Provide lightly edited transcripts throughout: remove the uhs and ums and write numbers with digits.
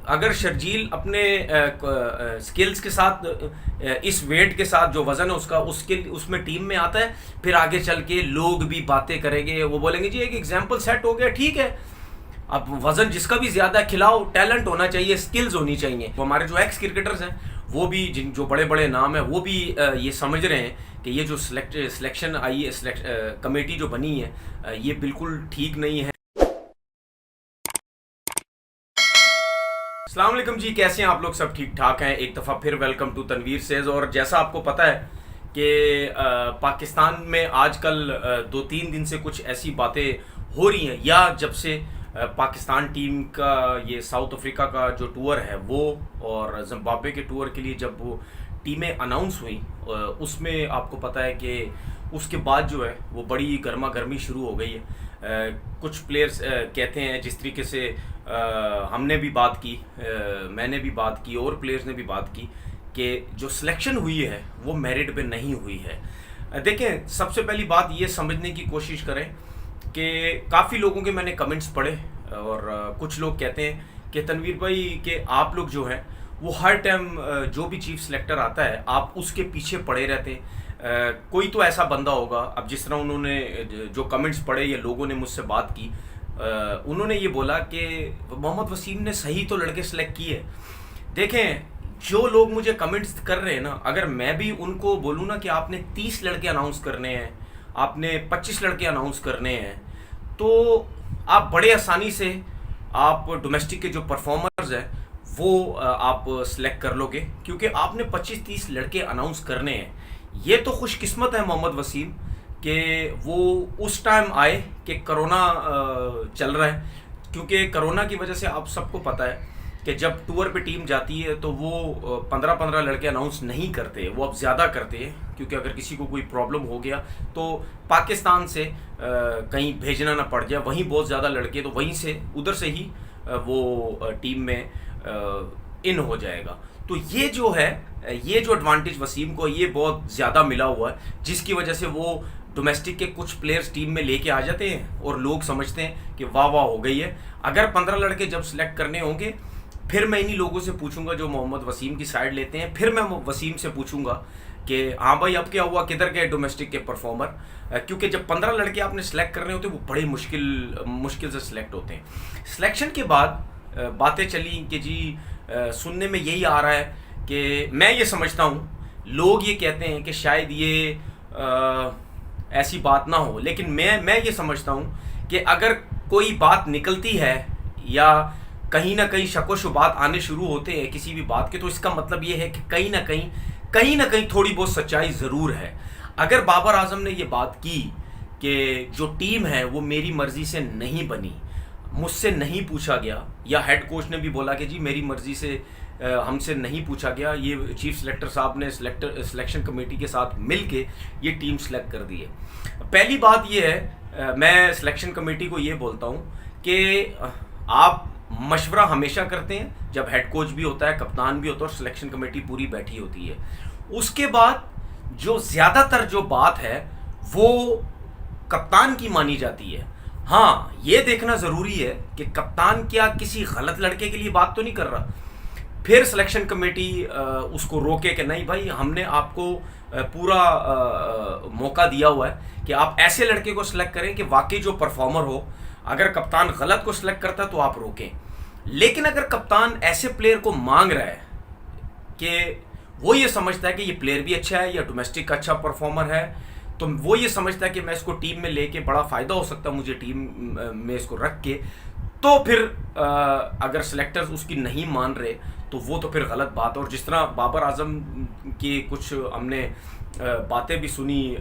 अगर शर्जील अपने स्किल्स के साथ इस वेट के साथ जो वज़न है उसका उसके उसमें टीम में आता है, फिर आगे चल के लोग भी बातें करेंगे, वो बोलेंगे जी एक एग्जाम्पल सेट हो गया, ठीक है। अब वज़न जिसका भी ज़्यादा खिलाओ, टैलेंट होना चाहिए, स्किल्स होनी चाहिए। तो हमारे जो एक्स क्रिकेटर्स हैं वो भी, जिन जो बड़े बड़े नाम हैं, वो भी ये समझ रहे हैं कि ये जो सिलेक्शन आई है, कमेटी जो बनी है, ये बिल्कुल ठीक नहीं है। अस्सलाम वालेकुम जी, कैसे हैं आप लोग? सब ठीक ठाक हैं? एक दफ़ा फिर वेलकम टू तनवीर सेज। और जैसा आपको पता है कि पाकिस्तान में आजकल 2-3 दिन से कुछ ऐसी बातें हो रही हैं, या जब से पाकिस्तान टीम का ये साउथ अफ्रीका का जो टूर है वो और जिम्बाब्वे के टूर के लिए जब वो टीमें अनाउंस हुई, उसमें आपको पता है कि उसके बाद जो है वो बड़ी गर्मा गर्मी शुरू हो गई है। कुछ प्लेयर्स कहते हैं, जिस तरीके से हमने भी बात की, मैंने भी बात की और प्लेयर्स ने भी बात की, कि जो सिलेक्शन हुई है वो मेरिट पे नहीं हुई है। देखें, सबसे पहली बात ये समझने की कोशिश करें कि काफ़ी लोगों के मैंने कमेंट्स पढ़े और कुछ लोग कहते हैं कि तनवीर भाई कि आप लोग जो हैं वो हर टाइम जो भी चीफ सिलेक्टर आता है आप उसके पीछे पड़े रहते हैं। कोई तो ऐसा बंदा होगा, अब जिस तरह उन्होंने जो कमेंट्स पढ़े या लोगों ने मुझसे बात की, उन्होंने ये बोला कि मोहम्मद वसीम ने सही तो लड़के सेलेक्ट किए। देखें, जो लोग मुझे कमेंट्स कर रहे हैं ना, अगर मैं भी उनको बोलूँ ना कि आपने 30 लड़के अनाउंस करने हैं, आपने 25 लड़के अनाउंस करने हैं, तो आप बड़े आसानी से आप डोमेस्टिक के जो परफॉर्मर्स हैं वो आप सेलेक्ट कर लोगे, क्योंकि आपने 25-30 लड़के अनाउंस करने हैं। ये तो खुशकिस्मत है मोहम्मद वसीम कि वो उस टाइम आए कि कोरोना चल रहा है, क्योंकि कोरोना की वजह से आप सबको पता है कि जब टूर पे टीम जाती है तो वो 15-15 लड़के अनाउंस नहीं करते, वो अब ज़्यादा करते हैं, क्योंकि अगर किसी को कोई प्रॉब्लम हो गया तो पाकिस्तान से कहीं भेजना ना पड़ जाए, वहीं बहुत ज़्यादा लड़के, तो वहीं से उधर से ही वो टीम में इन हो जाएगा। तो ये जो है, ये जो एडवांटेज वसीम को ये बहुत ज़्यादा मिला हुआ है, जिसकी वजह से वो डोमेस्टिक के कुछ प्लेयर्स टीम में लेके आ जाते हैं और लोग समझते हैं कि वाह वाह हो गई है। अगर 15 लड़के जब सिलेक्ट करने होंगे, फिर मैं इन्हीं लोगों से पूछूंगा जो मोहम्मद वसीम की साइड लेते हैं, फिर मैं वसीम से पूछूंगा कि हाँ भाई अब क्या हुआ, किधर गए डोमेस्टिक के परफॉर्मर, क्योंकि जब 15 लड़के आपने सेलेक्ट करने होते हैं वो बड़े मुश्किल से सिलेक्ट होते हैं। सिलेक्शन के बाद बातें चली कि जी सुनने में यही आ रहा है कि मैं ये समझता हूँ, लोग ये कहते हैं कि शायद ये ऐसी बात ना हो, लेकिन मैं ये समझता हूँ कि अगर कोई बात निकलती है या कहीं ना कहीं शक व शुबात आने शुरू होते हैं किसी भी बात के, तो इसका मतलब ये है कि कहीं ना कहीं थोड़ी बहुत सच्चाई ज़रूर है। अगर बाबर आजम ने ये बात की कि जो टीम है वो मेरी मर्ज़ी से नहीं बनी, मुझसे नहीं पूछा गया, या हेड कोच ने भी बोला कि जी मेरी मर्ज़ी से हमसे नहीं पूछा गया, ये चीफ सिलेक्टर साहब ने सिलेक्शन कमेटी के साथ मिल के ये टीम सेलेक्ट कर दी है। पहली बात ये है, मैं सिलेक्शन कमेटी को ये बोलता हूँ कि आप मशवरा हमेशा करते हैं जब हेड कोच भी होता है, कप्तान भी होता है और सिलेक्शन कमेटी पूरी बैठी होती है। उसके बाद जो ज़्यादातर जो बात है वो कप्तान की मानी जाती है। हाँ, ये देखना ज़रूरी है कि कप्तान क्या किसी गलत लड़के के लिए बात तो नहीं कर रहा, फिर सिलेक्शन कमेटी उसको रोके कि नहीं भाई, हमने आपको पूरा मौका दिया हुआ है कि आप ऐसे लड़के को सिलेक्ट करें कि वाकई जो परफॉर्मर हो। अगर कप्तान गलत को सिलेक्ट करता तो आप रोकें, लेकिन अगर कप्तान ऐसे प्लेयर को मांग रहा है कि वो ये समझता है कि ये प्लेयर भी अच्छा है या डोमेस्टिक का अच्छा परफॉर्मर है, तो वो ये समझता है कि मैं इसको टीम में लेके बड़ा फ़ायदा हो सकता है मुझे टीम में इसको रख के, तो फिर अगर सिलेक्टर्स उसकी नहीं मान रहे तो वो तो फिर गलत बात है। और जिस तरह बाबर आजम की कुछ हमने बातें भी सुनी,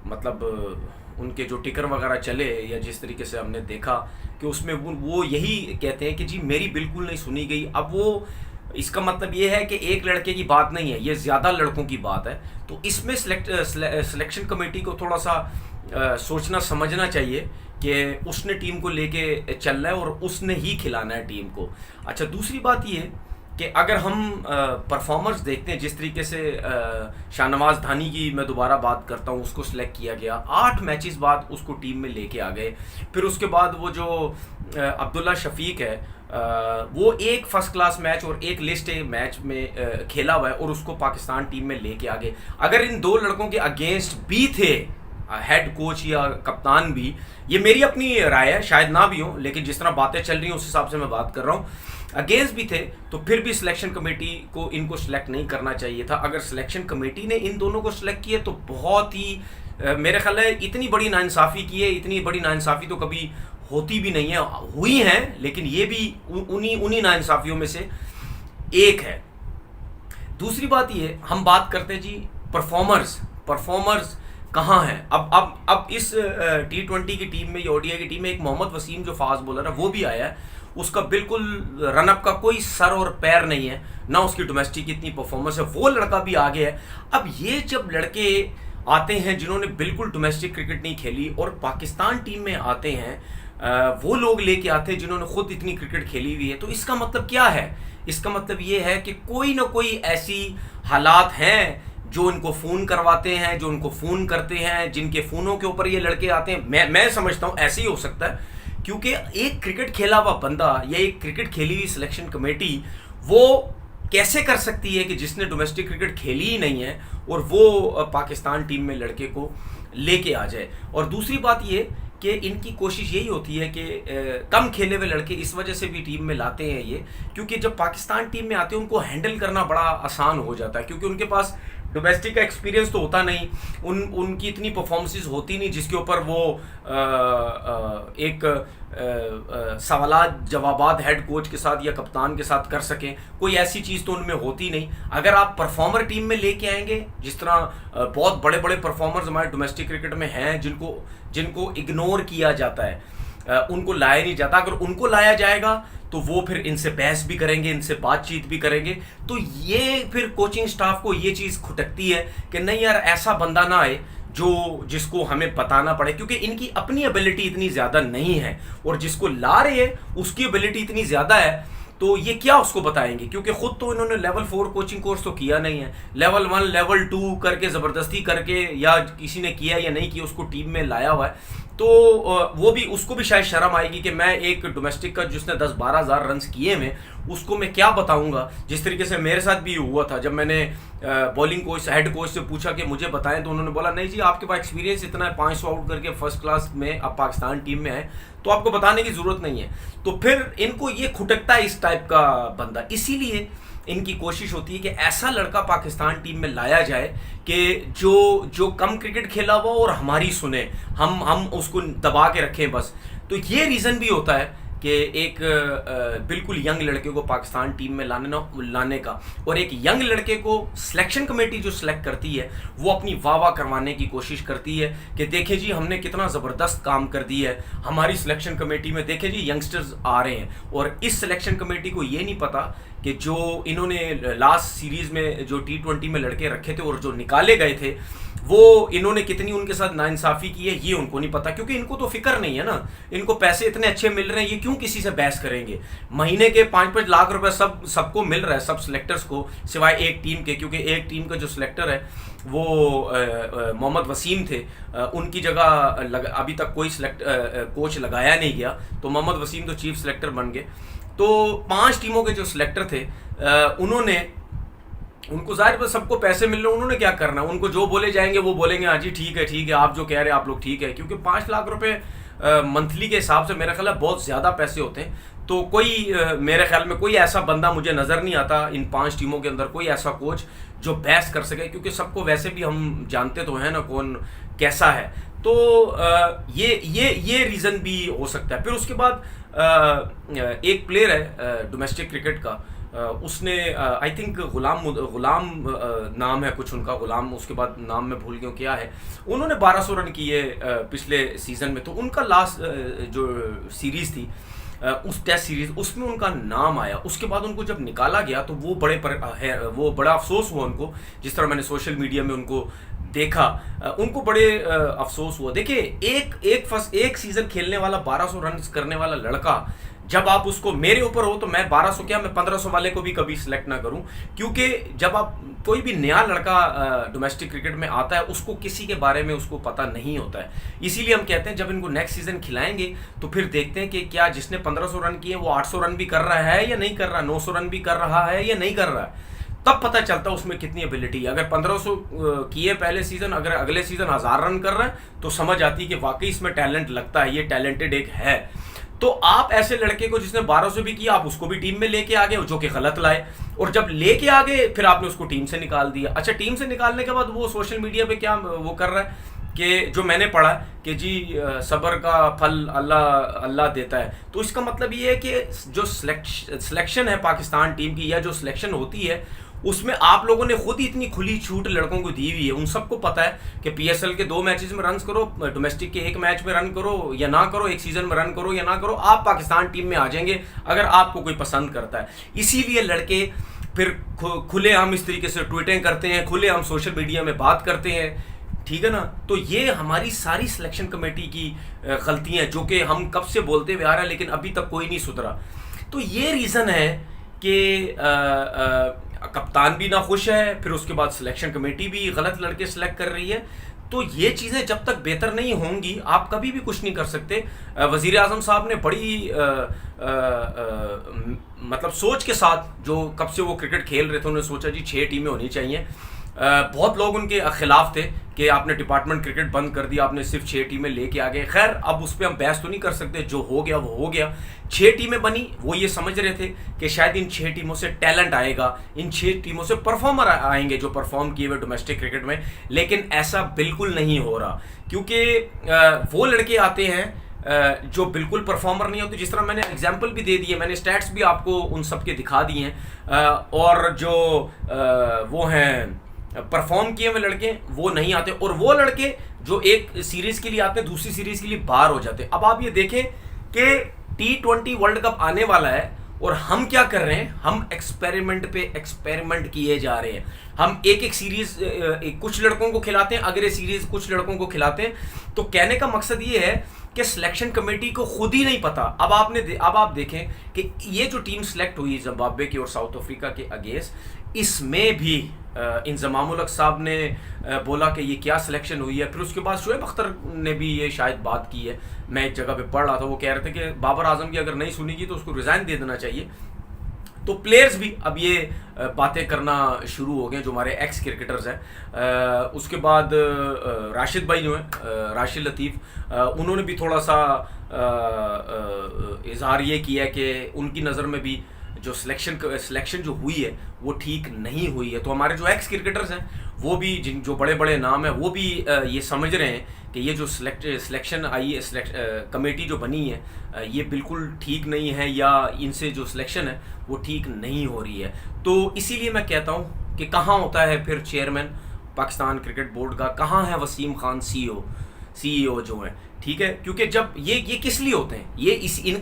मतलब उनके जो टिकर वगैरह चले, या जिस तरीके से हमने देखा कि उसमें वो यही कहते हैं कि जी मेरी बिल्कुल नहीं सुनी गई। अब वो, इसका मतलब ये है कि एक लड़के की बात नहीं है, ये ज़्यादा लड़कों की बात है। तो इसमें सिलेक्शन कमेटी को थोड़ा सा सोचना समझना चाहिए कि उसने टीम को लेके चलना है और उसने ही खिलाना है टीम को। अच्छा, दूसरी बात ये कि अगर हम परफॉर्मर्स देखते हैं, जिस तरीके से शाहनवाज धानी की मैं दोबारा बात करता हूँ, उसको सिलेक्ट किया गया, 8 मैचेस बाद उसको टीम में लेके आ गए। फिर उसके बाद वो जो अब्दुल्ला शफीक है, वो एक फर्स्ट क्लास मैच और एक लिस्ट ए मैच में खेला हुआ है और उसको पाकिस्तान टीम में लेके आ गए। अगर इन दो लड़कों के अगेंस्ट भी थे हेड कोच या कप्तान भी, ये मेरी अपनी राय है, शायद ना भी हो, लेकिन जिस तरह बातें चल रही हैं उस हिसाब से मैं बात कर रहा हूँ, अगेंस्ट भी थे तो फिर भी सिलेक्शन कमेटी को इनको सिलेक्ट नहीं करना चाहिए था। अगर सिलेक्शन कमेटी ने इन दोनों को सिलेक्ट किया तो बहुत ही मेरे ख्याल है इतनी बड़ी नाइंसाफ़ी की है, इतनी बड़ी नाइंसाफ़ी तो कभी होती भी नहीं है, हुई हैं लेकिन ये भी उन्हीं नाइंसाफ़ियों में से एक है। दूसरी बात ये, हम बात करते हैं जी परफॉर्मर्स कहाँ हैं। अब इस T20 की टीम में या ODI की टीम में एक मोहम्मद वसीम जो फास्ट बॉलर है वो भी आया है, उसका बिल्कुल रनअप का कोई सर और पैर नहीं है, ना उसकी डोमेस्टिक इतनी परफॉर्मेंस है, वो लड़का भी आगे है। अब ये जब लड़के आते हैं जिन्होंने बिल्कुल डोमेस्टिक क्रिकेट नहीं खेली और पाकिस्तान टीम में आते हैं, वो लोग लेके आते हैं जिन्होंने खुद इतनी क्रिकेट खेली हुई है, तो इसका मतलब क्या है? इसका मतलब ये है कि कोई ना कोई ऐसी हालात हैं जो इनको फ़ोन करवाते हैं, जो उनको फ़ोन करते हैं, जिनके फ़ोनों के ऊपर ये लड़के आते हैं। मैं समझता हूँ ऐसे ही हो सकता है, क्योंकि एक क्रिकेट खेला हुआ बंदा या एक क्रिकेट खेली हुई सिलेक्शन कमेटी वो कैसे कर सकती है कि जिसने डोमेस्टिक क्रिकेट खेली ही नहीं है और वो पाकिस्तान टीम में लड़के को लेके आ जाए। और दूसरी बात ये कि इनकी कोशिश यही होती है कि कम खेले हुए लड़के इस वजह से भी टीम में लाते हैं ये, क्योंकि जब पाकिस्तान टीम में आते हैं उनको हैंडल करना बड़ा आसान हो जाता है, क्योंकि उनके पास डोमेस्टिक का एक्सपीरियंस तो होता नहीं, उनकी इतनी परफॉर्मेंसेस होती नहीं जिसके ऊपर वो एक सवालात जवाबात हेड कोच के साथ या कप्तान के साथ कर सकें, कोई ऐसी चीज़ तो उनमें होती नहीं। अगर आप परफॉर्मर टीम में लेके आएंगे, जिस तरह बहुत बड़े बड़े परफॉर्मर्स हमारे डोमेस्टिक क्रिकेट में हैं जिनको इग्नोर किया जाता है, उनको लाया नहीं जाता, अगर उनको लाया जाएगा तो वो फिर इनसे बहस भी करेंगे, इनसे बातचीत भी करेंगे, तो ये फिर कोचिंग स्टाफ को ये चीज़ खटकती है कि नहीं यार ऐसा बंदा ना आए जिसको हमें बताना पड़े, क्योंकि इनकी अपनी एबिलिटी इतनी ज़्यादा नहीं है और जिसको ला रहे हैं उसकी एबिलिटी इतनी ज़्यादा है, तो ये क्या उसको बताएंगे, क्योंकि ख़ुद तो इन्होंने लेवल 4 कोचिंग कोर्स तो किया नहीं है, लेवल 1 लेवल 2 करके ज़बरदस्ती करके या किसी ने किया या नहीं किया उसको टीम में लाया हुआ है। तो वो भी उसको भी शायद शर्म आएगी कि मैं एक डोमेस्टिक का जिसने 10-12 हज़ार रन किए में उसको मैं क्या बताऊंगा। जिस तरीके से मेरे साथ भी हुआ था, जब मैंने बॉलिंग कोच हेड कोच से पूछा कि मुझे बताएं, तो उन्होंने बोला नहीं जी आपके पास एक्सपीरियंस इतना है, 500 आउट करके फर्स्ट क्लास में आप पाकिस्तान टीम में आए तो आपको बताने की ज़रूरत नहीं है। तो फिर इनको ये खुटकता है इस टाइप का बंदा, इसीलिए इनकी कोशिश होती है कि ऐसा लड़का पाकिस्तान टीम में लाया जाए कि जो कम क्रिकेट खेला हुआ और हमारी सुने, हम उसको दबा के रखें बस। तो ये रीज़न भी होता है कि एक बिल्कुल यंग लड़के को पाकिस्तान टीम में लाने का, और एक यंग लड़के को सिलेक्शन कमेटी जो सिलेक्ट करती है वो अपनी वाह करवाने की कोशिश करती है कि देखें जी हमने कितना ज़बरदस्त काम कर दिया है, हमारी सिलेक्शन कमेटी में देखें जी यंगस्टर्स आ रहे हैं। और इस सिलेक्शन कमेटी को ये नहीं पता कि जो इन्होंने लास्ट सीरीज़ में जो T20 में लड़के रखे थे और जो निकाले गए थे वो इन्होंने कितनी उनके साथ नाइंसाफ़ी की है ये उनको नहीं पता, क्योंकि इनको तो फिक्र नहीं है ना, इनको पैसे इतने अच्छे मिल रहे हैं, ये क्यों किसी से बहस करेंगे। महीने के 5-5 लाख रुपए सबको मिल रहा है, सब सिलेक्टर्स को, सिवाय एक टीम के, क्योंकि एक टीम का जो सिलेक्टर है वो मोहम्मद वसीम थे, उनकी जगह अभी तक कोई कोच लगाया नहीं गया, तो मोहम्मद वसीम तो चीफ सिलेक्टर बन गए। तो 5 टीमों के जो सिलेक्टर थे उनको जाहिर पर सबको पैसे मिल रहे, उन्होंने क्या करना, उनको जो बोले जाएंगे वो बोलेंगे हाँ जी ठीक है आप जो कह रहे हैं आप लोग ठीक है, क्योंकि 5 लाख रुपए मंथली के हिसाब से मेरा ख्याल है बहुत ज़्यादा पैसे होते हैं। तो कोई मेरे ख्याल में कोई ऐसा बंदा मुझे नज़र नहीं आता इन 5 टीमों के अंदर, कोई ऐसा कोच जो बहस कर सके, क्योंकि सबको वैसे भी हम जानते तो हैं ना कौन कैसा है। तो ये रीज़न भी हो सकता है। फिर उसके बाद एक प्लेयर है डोमेस्टिक क्रिकेट का, उसने आई थिंक गुलाम नाम है कुछ उनका, गुलाम, उसके बाद नाम मैं भूल गया क्या है, उन्होंने 1200 रन किए पिछले सीज़न में। तो उनका लास्ट जो सीरीज़ थी उस टेस्ट सीरीज़ उसमें उनका नाम आया, उसके बाद उनको जब निकाला गया तो वो बड़ा अफसोस हुआ उनको, जिस तरह मैंने सोशल मीडिया में उनको देखा, उनको बड़े अफसोस हुआ। देखिए एक सीज़न खेलने वाला 1200 रन करने वाला लड़का जब आप उसको, मेरे ऊपर हो तो मैं 1200 क्या, मैं 1500 वाले को भी कभी सिलेक्ट ना करूं, क्योंकि जब आप कोई भी नया लड़का डोमेस्टिक क्रिकेट में आता है उसको किसी के बारे में उसको पता नहीं होता है। इसीलिए हम कहते हैं जब इनको नेक्स्ट सीजन खिलाएंगे तो फिर देखते हैं कि क्या जिसने 1500 रन किए वो 800 रन भी कर रहा है या नहीं कर रहा, 900 रन भी कर रहा है या नहीं कर रहा है, तब पता चलता है उसमें कितनी एबिलिटी है। अगर 1500 किए पहले सीजन, अगर अगले सीजन 1000 रन कर रहा है तो समझ आती है कि वाकई इसमें टैलेंट लगता है, ये टैलेंटेड एक है। तो आप ऐसे लड़के को जिसने 1200 भी किया, आप उसको भी टीम में लेके आ गए, जो कि गलत लाए, और जब लेके आ गए फिर आपने उसको टीम से निकाल दिया। अच्छा, टीम से निकालने के बाद वो सोशल मीडिया पे क्या वो कर रहा है कि जो मैंने पढ़ा कि जी सब्र का फल अल्लाह अल्लाह देता है। तो इसका मतलब ये है कि जो सिलेक्शन है पाकिस्तान टीम की, या जो सिलेक्शन होती है उसमें आप लोगों ने खुद ही इतनी खुली छूट लड़कों को दी हुई है। उन सबको पता है कि पीएसएल के 2 मैचेस में रन करो, डोमेस्टिक के 1 मैच में रन करो या ना करो, एक सीजन में रन करो या ना करो, आप पाकिस्तान टीम में आ जाएंगे अगर आपको कोई पसंद करता है। इसीलिए लड़के फिर खुलेआम इस तरीके से ट्वीटें करते हैं, खुलेआम सोशल मीडिया में बात करते हैं, ठीक है ना। तो ये हमारी सारी सिलेक्शन कमेटी की गलतियां, जो कि हम कब से बोलते हुए आ रहे हैं लेकिन अभी तक कोई नहीं सुधरा। तो ये रीज़न है कि कप्तान भी ना खुश है, फिर उसके बाद सिलेक्शन कमेटी भी गलत लड़के सिलेक्ट कर रही है। तो ये चीज़ें जब तक बेहतर नहीं होंगी आप कभी भी कुछ नहीं कर सकते। वज़ीर आज़म साहब ने बड़ी मतलब सोच के साथ, जो कब से वो क्रिकेट खेल रहे थे, उन्होंने सोचा जी 6 टीमें होनी चाहिए। बहुत लोग उनके खिलाफ थे कि आपने डिपार्टमेंट क्रिकेट बंद कर दिया, आपने सिर्फ 6 टीमें लेके आ गए। खैर अब उस पर हम बहस तो नहीं कर सकते, जो हो गया वो हो गया। 6 टीमें बनी, वो ये समझ रहे थे कि शायद इन 6 टीमों से टैलेंट आएगा, इन 6 टीमों से परफॉर्मर आएंगे जो परफॉर्म किए हुए डोमेस्टिक क्रिकेट में, लेकिन ऐसा बिल्कुल नहीं हो रहा। क्योंकि वो लड़के आते हैं जो बिल्कुल परफॉर्मर नहीं होते। जिस तरह मैंने एग्जाम्पल भी दे दिए, मैंने स्टैट्स भी आपको उन सब के दिखा दिए हैं, और जो वो हैं परफॉर्म किए हुए लड़के वो नहीं आते, और वो लड़के जो एक सीरीज के लिए आते हैं दूसरी सीरीज के लिए बाहर हो जाते हैं। अब आप ये देखें कि T20 वर्ल्ड कप आने वाला है और हम क्या कर रहे हैं, हम एक्सपेरिमेंट पे एक्सपेरिमेंट किए जा रहे हैं। हम एक सीरीज कुछ लड़कों को खिलाते हैं, अगले सीरीज कुछ लड़कों को खिलाते हैं। तो कहने का मकसद ये है कि सिलेक्शन कमेटी को खुद ही नहीं पता। अब आप देखें कि ये जो टीम सेलेक्ट हुई जिम्बाब्वे की और साउथ अफ्रीका के अगेंस्ट, इसमें भी इंजमामुल हक साहब ने बोला कि ये क्या सिलेक्शन हुई है। फिर उसके बाद शुएब अख्तर ने भी ये शायद बात की है, मैं एक जगह पे पढ़ रहा था, वो कह रहे थे कि बाबर आजम की अगर नहीं सुनेगी तो उसको रिज़ाइन दे देना चाहिए। तो प्लेयर्स भी अब ये बातें करना शुरू हो गए जो हमारे एक्स क्रिकेटर्स हैं। उसके बाद राशिद भाई जो हैं, राशिद लतीफ़, उन्होंने भी थोड़ा सा इजहार ये किया कि उनकी नज़र में भी जो सिलेक्शन जो हुई है वो ठीक नहीं हुई है। तो हमारे जो एक्स क्रिकेटर्स हैं वो भी, जो बड़े बड़े नाम हैं, वो भी ये समझ रहे हैं कि ये जो सिलेक्शन आई है, कमेटी जो बनी है, ये बिल्कुल ठीक नहीं है, या इनसे जो सिलेक्शन है वो ठीक नहीं हो रही है। तो इसीलिए मैं कहता हूँ कि कहाँ होता है फिर चेयरमैन पाकिस्तान क्रिकेट बोर्ड का, कहाँ है वसीम खान सीईओ जो है, ठीक है। क्योंकि जब ये किस लिए होते हैं, ये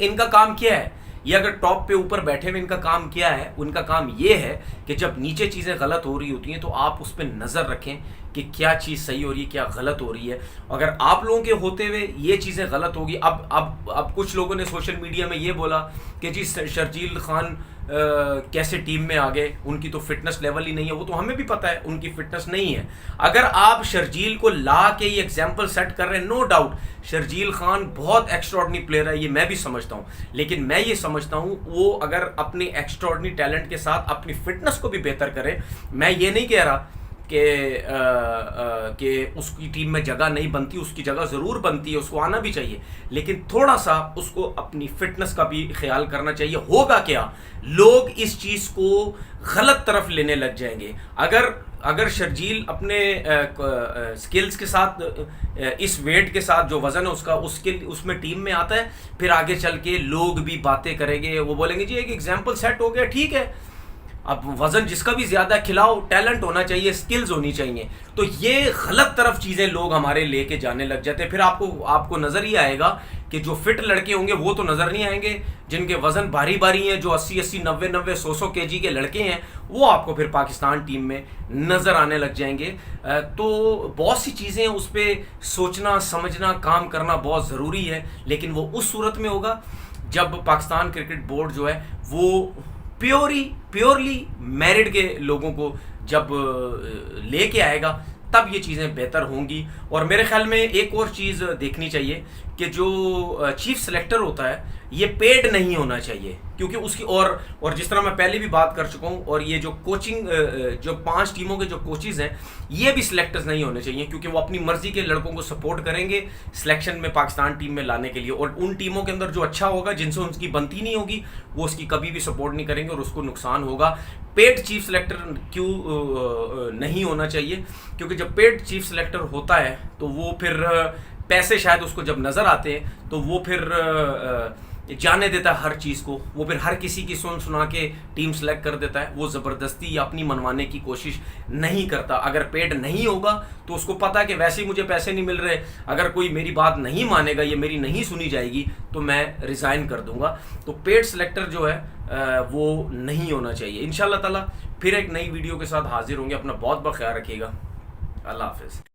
इनका काम क्या है, ये अगर टॉप पे ऊपर बैठे हुए इनका काम क्या है, उनका काम ये है कि जब नीचे चीज़ें गलत हो रही होती हैं तो आप उस पर नज़र रखें कि क्या चीज़ सही हो रही है, क्या गलत हो रही है। अगर आप लोगों के होते हुए ये चीज़ें गलत होगी, अब कुछ लोगों ने सोशल मीडिया में ये बोला कि जी शर्जील खान कैसे टीम में आ गए, उनकी तो फिटनेस लेवल ही नहीं है। वो तो हमें भी पता है उनकी फिटनेस नहीं है। अगर आप शर्जील को ला के ये एग्जाम्पल सेट कर रहे हैं, नो डाउट शर्जील खान बहुत एक्स्ट्राऑर्डिनरी प्लेयर है, ये मैं भी समझता हूँ, लेकिन मैं ये समझता हूँ वो अगर अपने एक्स्ट्राऑर्डिनरी टैलेंट के साथ अपनी फिटनेस को भी बेहतर करे, मैं ये नहीं कह रहा कि उसकी टीम में जगह नहीं बनती, उसकी जगह ज़रूर बनती है, उसको आना भी चाहिए, लेकिन थोड़ा सा उसको अपनी फिटनेस का भी ख्याल करना चाहिए। होगा क्या, लोग इस चीज़ को गलत तरफ लेने लग जाएंगे। अगर शर्जील अपने स्किल्स के साथ, इस वेट के साथ जो वज़न है उसमें टीम में आता है, फिर आगे चल के लोग भी बातें करेंगे, वो बोलेंगे जी एक एग्जाम्पल सेट हो गया, ठीक है। अब वज़न जिसका भी ज़्यादा खिलाओ, टैलेंट होना चाहिए, स्किल्स होनी चाहिए। तो ये गलत तरफ चीज़ें लोग हमारे लेके जाने लग जाते हैं। फिर आपको नज़र ही आएगा कि जो फिट लड़के होंगे वो तो नज़र नहीं आएंगे, जिनके वज़न भारी हैं, जो 80-80, 90-90, 100-100 kg के लड़के हैं, वो आपको फिर पाकिस्तान टीम में नज़र आने लग जाएंगे। तो बहुत सी चीज़ें उस पर सोचना, समझना, काम करना बहुत ज़रूरी है, लेकिन वो उस सूरत में होगा जब पाकिस्तान क्रिकेट बोर्ड जो है वो प्योरली मेरिट के लोगों को जब लेके आएगा तब ये चीज़ें बेहतर होंगी। और मेरे ख्याल में एक और चीज़ देखनी चाहिए कि जो चीफ सेलेक्टर होता है ये पेड नहीं होना चाहिए, क्योंकि उसकी और जिस तरह मैं पहले भी बात कर चुका हूँ, और ये जो कोचिंग जो 5 टीमों के जो कोचेज़ हैं ये भी सिलेक्टर्स नहीं होने चाहिए, क्योंकि वो अपनी मर्जी के लड़कों को सपोर्ट करेंगे सिलेक्शन में पाकिस्तान टीम में लाने के लिए, और उन टीमों के अंदर जो अच्छा होगा जिनसे उनकी बनती नहीं होगी वो उसकी कभी भी सपोर्ट नहीं करेंगे और उसको नुकसान होगा। पेड चीफ सेलेक्टर क्यों नहीं होना चाहिए, क्योंकि जब पेड चीफ सेलेक्टर होता है तो वो फिर पैसे शायद उसको जब नज़र आते हैं तो वो फिर जाने देता है हर चीज़ को, वो फिर हर किसी की सुना के टीम सेलेक्ट कर देता है, वो ज़बरदस्ती या अपनी मनवाने की कोशिश नहीं करता। अगर पेड नहीं होगा तो उसको पता है कि वैसे ही मुझे पैसे नहीं मिल रहे, अगर कोई मेरी बात नहीं मानेगा, ये मेरी नहीं सुनी जाएगी तो मैं रिज़ाइन कर दूंगा। तो पेड सेलेक्टर जो है वो नहीं होना चाहिए। इंशाल्लाह ताला फिर एक नई वीडियो के साथ हाजिर होंगे। अपना बहुत बहुत ख्याल रखिएगा। अल्लाह हाफिज़।